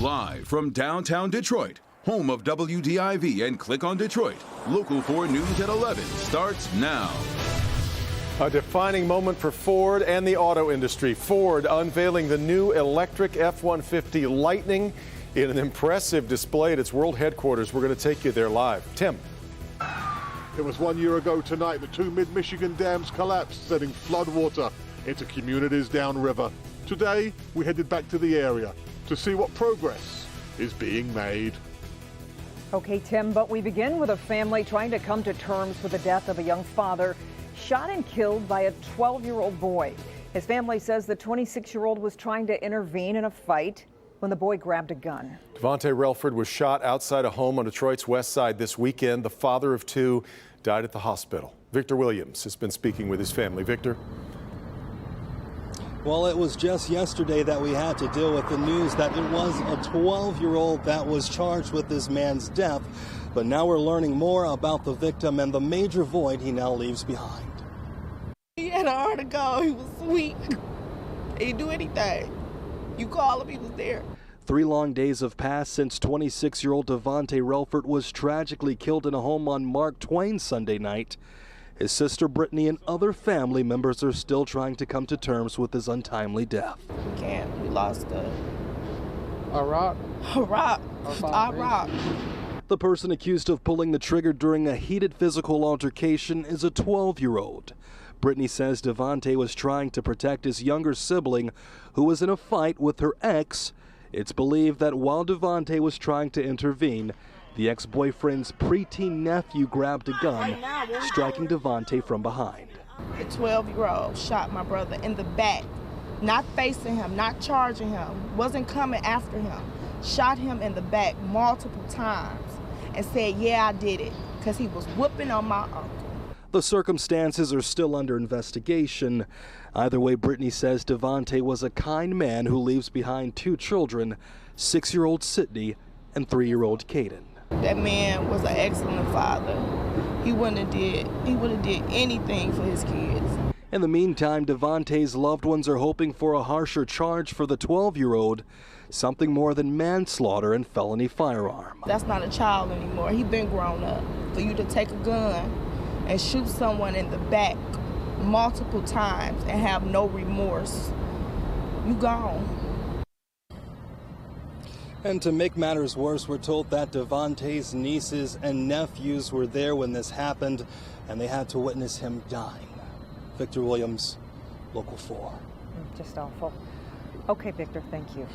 Live from downtown Detroit, home of WDIV and Click on Detroit, Local 4 News at 11 starts now. A defining moment for Ford and the auto industry. Ford unveiling the new electric F-150 Lightning in an impressive display at its world headquarters. We're going to take you there live. Tim. It was 1 year ago tonight the two mid-Michigan dams collapsed, sending floodwater into communities downriver. Today, we headed back to the area to see what progress is being made. Okay, Tim, but we begin with a family trying to come to terms with the death of a young father shot and killed by a 12-year-old boy. His family says the 26-year-old was trying to intervene in a fight when the boy grabbed a gun. Devontae Relford was shot outside a home on Detroit's west side this weekend. The father of two died at the hospital. Victor Williams has been speaking with his family. Victor. Well, it was just yesterday that we had to deal with the news that it was a 12-year-old that was charged with this man's death. But now we're learning more about the victim and the major void he now leaves behind. He had an heart to go. He was sweet. He didn't do anything. You call him, he was there. 3 long days have passed since 26-year-old Devontae Relford was tragically killed in a home on Mark Twain Sunday night. His sister Brittany and other family members are still trying to come to terms with his untimely death. We can't. We lost a rock. The person accused of pulling the trigger during a heated physical altercation is a 12-year-old. Brittany says Devontae was trying to protect his younger sibling who was in a fight with her ex. It's believed that while Devontae was trying to intervene, the ex-boyfriend's preteen nephew grabbed a gun, striking Devontae from behind. The 12-year-old shot my brother in the back, not facing him, not charging him, wasn't coming after him. Shot him in the back multiple times and said, yeah, I did it, because he was whooping on my uncle. The circumstances are still under investigation. Either way, Brittany says Devontae was a kind man who leaves behind 2 children, 6-year-old Sydney and 3-year-old Caden. That man was an excellent father. He would have did anything for his kids. In the meantime, Devontae's loved ones are hoping for a harsher charge for the 12-year-old, something more than manslaughter and felony firearm. That's not a child anymore. He's been grown up. For you to take a gun and shoot someone in the back multiple times and have no remorse, you gone. And to make matters worse, we're told that Devontae's nieces and nephews were there when this happened, and they had to witness him dying. Victor Williams, Local 4. Just awful. Okay, Victor, thank you.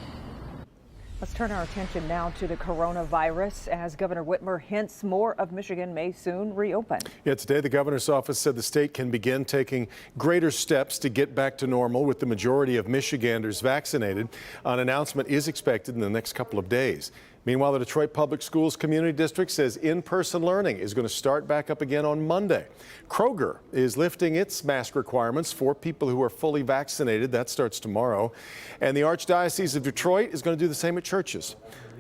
Let's turn our attention now to the coronavirus as Governor Whitmer hints more of Michigan may soon reopen. Yeah, today the governor's office said the state can begin taking greater steps to get back to normal with the majority of Michiganders vaccinated. An announcement is expected in the next couple of days. Meanwhile, the Detroit Public Schools Community District says in-person learning is going to start back up again on Monday. Kroger is lifting its mask requirements for people who are fully vaccinated. That starts tomorrow. And the Archdiocese of Detroit is going to do the same at churches.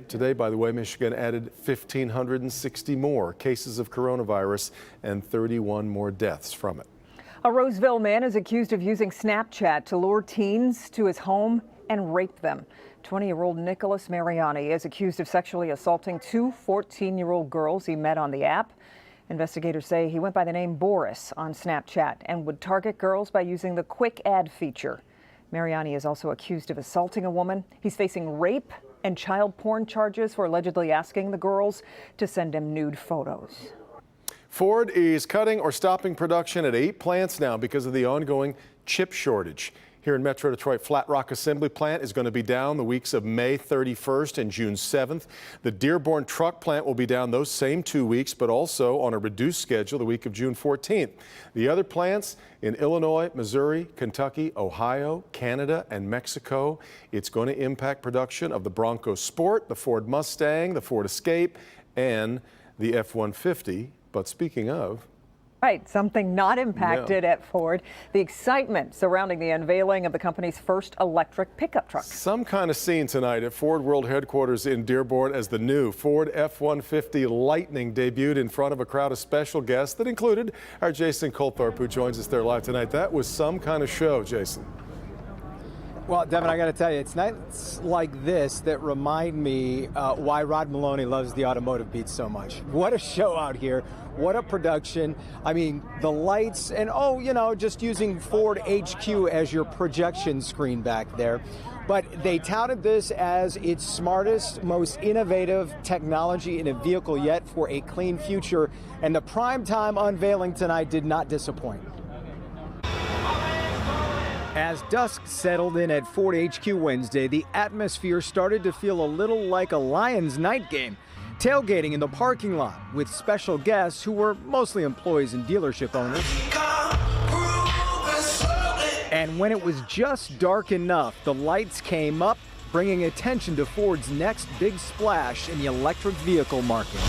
Today, by the way, Michigan added 1,560 more cases of coronavirus and 31 more deaths from it. A Roseville man is accused of using Snapchat to lure teens to his home and rape them. 20-year-old Nicholas Mariani is accused of sexually assaulting 2 14-year-old girls he met on the app. Investigators say he went by the name Boris on Snapchat and would target girls by using the quick ad feature. Mariani is also accused of assaulting a woman. He's facing rape and child porn charges for allegedly asking the girls to send him nude photos. Ford is cutting or stopping production at 8 plants now because of the ongoing chip shortage. Here in Metro Detroit, Flat Rock Assembly Plant is going to be down the weeks of May 31st and June 7th. The Dearborn Truck Plant will be down those same 2 weeks, but also on a reduced schedule the week of June 14th. The other plants in Illinois, Missouri, Kentucky, Ohio, Canada, and Mexico, it's going to impact production of the Bronco Sport, the Ford Mustang, the Ford Escape, and the F-150. But speaking of, Right, something not impacted at Ford. The excitement surrounding the unveiling of the company's first electric pickup truck. Some kind of scene tonight at Ford World Headquarters in Dearborn as the new Ford F-150 Lightning debuted in front of a crowd of special guests that included our Jason Colthorpe, who joins us there live tonight. That was some kind of show, Jason. Well, Devin, I got to tell you, it's nights like this that remind me why Rod Maloney loves the automotive beat so much. What a show out here. What a production. I mean, the lights and, just using Ford HQ as your projection screen back there. But they touted this as its smartest, most innovative technology in a vehicle yet for a clean future. And the primetime unveiling tonight did not disappoint. As dusk settled in at Ford HQ Wednesday, the atmosphere started to feel a little like a Lions night game. Tailgating in the parking lot with special guests who were mostly employees and dealership owners. And when it was just dark enough, the lights came up, bringing attention to Ford's next big splash in the electric vehicle market.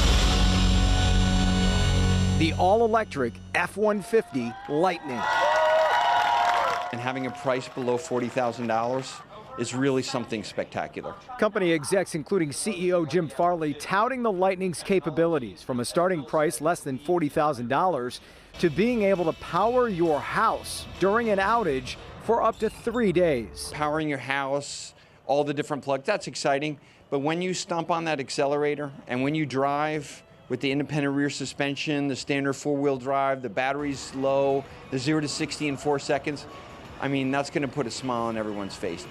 The all-electric F-150 Lightning. And having a price below $40,000 is really something spectacular. Company execs, including CEO Jim Farley, touting the Lightning's capabilities from a starting price less than $40,000 to being able to power your house during an outage for up to 3 days. Powering your house, all the different plugs, that's exciting. But when you stomp on that accelerator and when you drive with the independent rear suspension, the standard four-wheel drive, the battery's low, the 0 to 60 in 4 seconds, I mean, that's going to put a smile on everyone's face.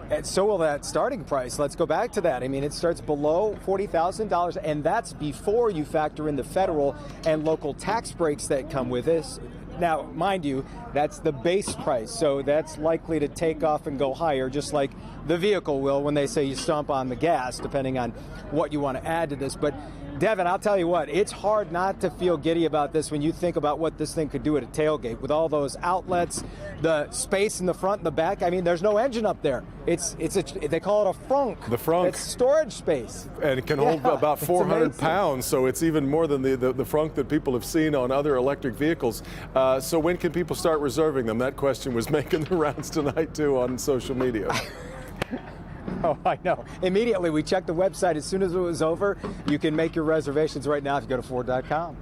And so will that starting price. Let's go back to that. I mean, it starts below $40,000, and that's before you factor in the federal and local tax breaks that come with this. Now, mind you, that's the base price, so that's likely to take off and go higher, just like the vehicle will when they say you stomp on the gas, depending on what you want to add to this. But Devin, I'll tell you what, it's hard not to feel giddy about this when you think about what this thing could do at a tailgate with all those outlets, the space in the front and the back. I mean, there's no engine up there. They call it a frunk. The frunk. It's storage space. And it can hold about 400 pounds, so it's even more than the frunk that people have seen on other electric vehicles. So when can people start reserving them? That question was making the rounds tonight, too, on social media. Oh, I know. Immediately, we checked the website as soon as it was over. You can make your reservations right now if you go to Ford.com.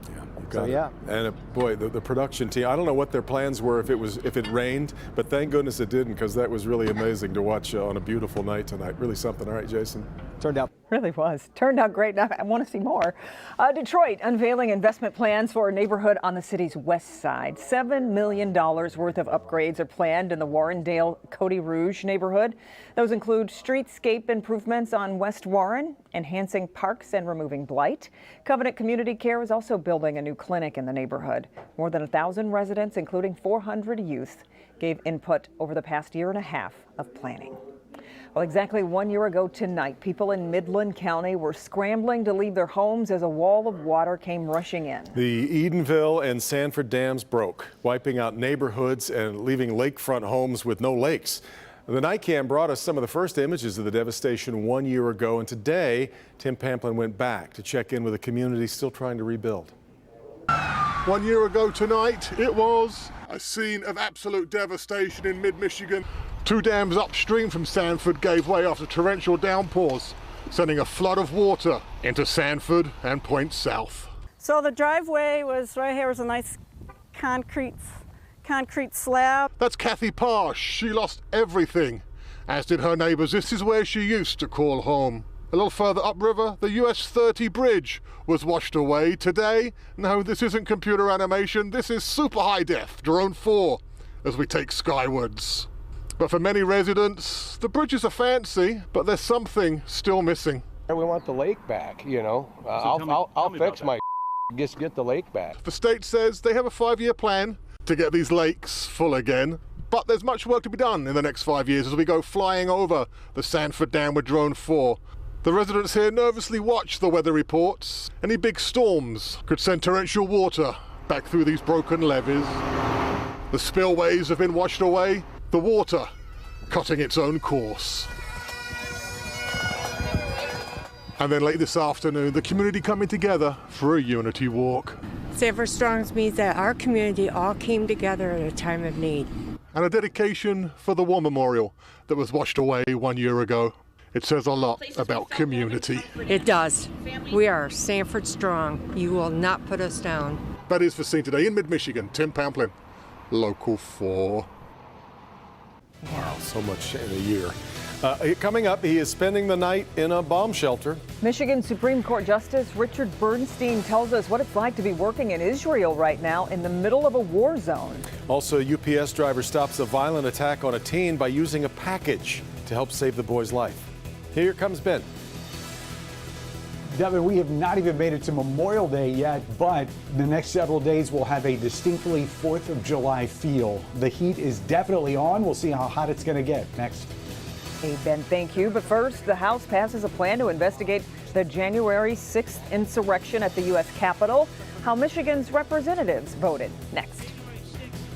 Yeah. And boy, the production team, I don't know what their plans were if it rained, but thank goodness it didn't, because that was really amazing to watch on a beautiful night tonight. Really something. All right, Jason. Turned out. Really was. Turned out great. I want to see more. Detroit unveiling investment plans for a neighborhood on the city's west side. $7 million worth of upgrades are planned in the Warrendale-Cody Rouge neighborhood. Those include streetscape improvements on West Warren, enhancing parks and removing blight. Covenant Community Care is also building a new clinic in the neighborhood. More than 1,000 residents, including 400 youth, gave input over the past year and a half of planning. Well, exactly 1 year ago tonight, people in Midland County were scrambling to leave their homes as a wall of water came rushing in. The Edenville and Sanford dams broke, wiping out neighborhoods and leaving lakefront homes with no lakes. The night cam brought us some of the first images of the devastation 1 year ago, and today, Tim Pamplin went back to check in with a community still trying to rebuild. 1 year ago tonight, it was a scene of absolute devastation in mid-Michigan. 2 dams upstream from Sanford gave way after torrential downpours, sending a flood of water into Sanford and points south. So the driveway was right here, was a nice concrete slab. That's Kathy Parsh. She lost everything, as did her neighbors. This is where she used to call home. A little further upriver, the US 30 bridge was washed away. Today, no, this isn't computer animation. This is super high def, drone 4, as we take skywards. But for many residents, the bridges are fancy, but there's something still missing. We want the lake back, you know. I'll fix my just get the lake back. The state says they have a 5-year plan to get these lakes full again, but there's much work to be done in the next 5 years as we go flying over the Sanford Dam with drone 4. The residents here nervously watch the weather reports. Any big storms could send torrential water back through these broken levees. The spillways have been washed away, the water cutting its own course. And then late this afternoon, the community coming together for a unity walk. Sanford Strongs means that our community all came together at a time of need. And a dedication for the war memorial that was washed away 1 year ago. It says a lot about community. It does. We are Sanford Strong. You will not put us down. That is for Scene Today in mid-Michigan. Tim Pamplin, Local 4. Wow, so much in a year. Coming up, he is spending the night in a bomb shelter. Michigan Supreme Court Justice Richard Bernstein tells us what it's like to be working in Israel right now in the middle of a war zone. Also, a UPS driver stops a violent attack on a teen by using a package to help save the boy's life. Here comes Ben. Devin, we have not even made it to Memorial Day yet, but the next several days will have a distinctly 4th of July feel. The heat is definitely on. We'll see how hot it's going to get next. Hey, Ben, thank you. But first, the House passes a plan to investigate the January 6th insurrection at the U.S. Capitol. How Michigan's representatives voted next.